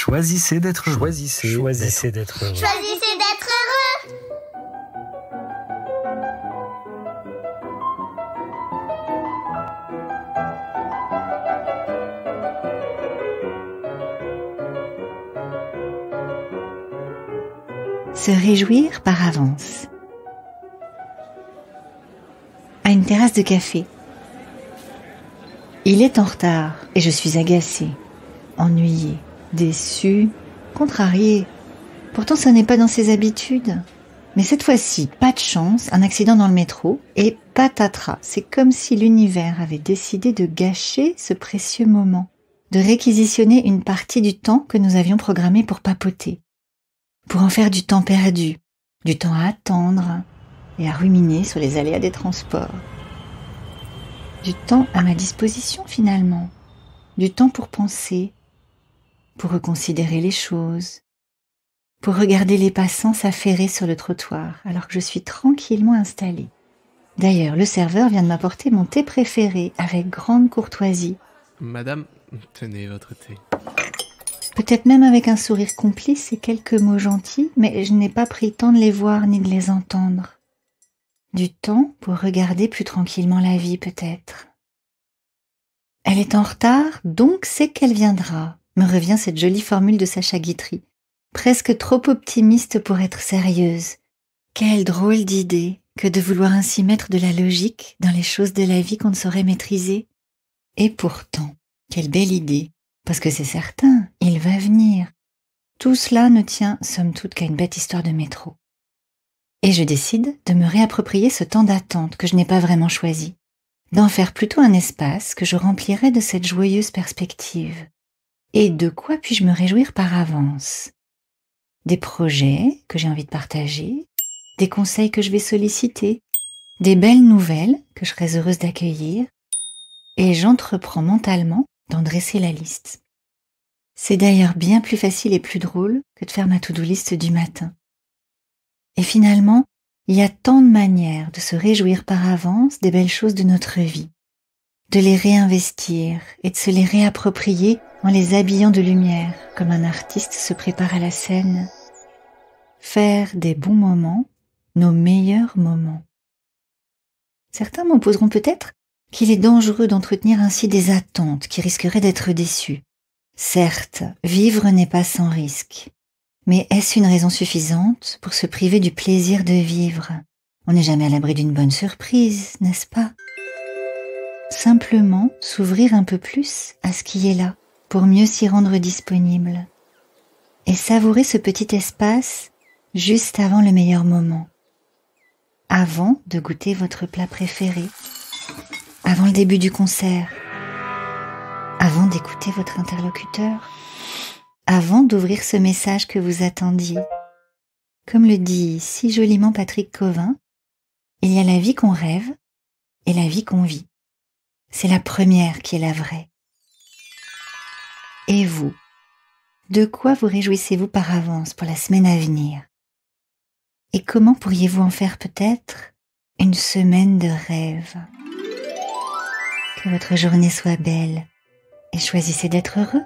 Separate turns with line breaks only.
Choisissez d'être heureux.
Choisissez d'être heureux.
Choisissez d'être heureux.
Se réjouir par avance. À une terrasse de café. Il est en retard et je suis agacée, ennuyée, déçue, contrariée. Pourtant, ce n'est pas dans ses habitudes. Mais cette fois-ci, pas de chance, un accident dans le métro et patatras. C'est comme si l'univers avait décidé de gâcher ce précieux moment, de réquisitionner une partie du temps que nous avions programmé pour papoter, pour en faire du temps perdu, du temps à attendre et à ruminer sur les aléas des transports. Du temps à ma disposition finalement, du temps pour penser, pour reconsidérer les choses, pour regarder les passants s'affairer sur le trottoir alors que je suis tranquillement installée. D'ailleurs, le serveur vient de m'apporter mon thé préféré avec grande courtoisie.
Madame, tenez votre thé.
Peut-être même avec un sourire complice et quelques mots gentils, mais je n'ai pas pris le temps de les voir ni de les entendre. Du temps pour regarder plus tranquillement la vie peut-être. Elle est en retard, donc c'est qu'elle viendra, me revient cette jolie formule de Sacha Guitry, presque trop optimiste pour être sérieuse. Quelle drôle d'idée que de vouloir ainsi mettre de la logique dans les choses de la vie qu'on ne saurait maîtriser. Et pourtant, quelle belle idée, parce que c'est certain, il va venir. Tout cela ne tient somme toute qu'à une bête histoire de métro. Et je décide de me réapproprier ce temps d'attente que je n'ai pas vraiment choisi, d'en faire plutôt un espace que je remplirai de cette joyeuse perspective. Et de quoi puis-je me réjouir par avance? Des projets que j'ai envie de partager, des conseils que je vais solliciter, des belles nouvelles que je serai heureuse d'accueillir, et j'entreprends mentalement d'en dresser la liste. C'est d'ailleurs bien plus facile et plus drôle que de faire ma to-do list du matin. Et finalement, il y a tant de manières de se réjouir par avance des belles choses de notre vie, de les réinvestir et de se les réapproprier en les habillant de lumière, comme un artiste se prépare à la scène. Faire des bons moments, nos meilleurs moments. Certains m'opposeront peut-être qu'il est dangereux d'entretenir ainsi des attentes qui risqueraient d'être déçues. Certes, vivre n'est pas sans risque. Mais est-ce une raison suffisante pour se priver du plaisir de vivre? On n'est jamais à l'abri d'une bonne surprise, n'est-ce pas? Simplement s'ouvrir un peu plus à ce qui est là, pour mieux s'y rendre disponible. Et savourer ce petit espace juste avant le meilleur moment. Avant de goûter votre plat préféré. Avant le début du concert. Avant d'écouter votre interlocuteur. Avant d'ouvrir ce message que vous attendiez. Comme le dit si joliment Patrick Covin, il y a la vie qu'on rêve et la vie qu'on vit. C'est la première qui est la vraie. Et vous, de quoi vous réjouissez-vous par avance pour la semaine à venir? Et comment pourriez-vous en faire peut-être une semaine de rêve? Que votre journée soit belle et choisissez d'être heureux.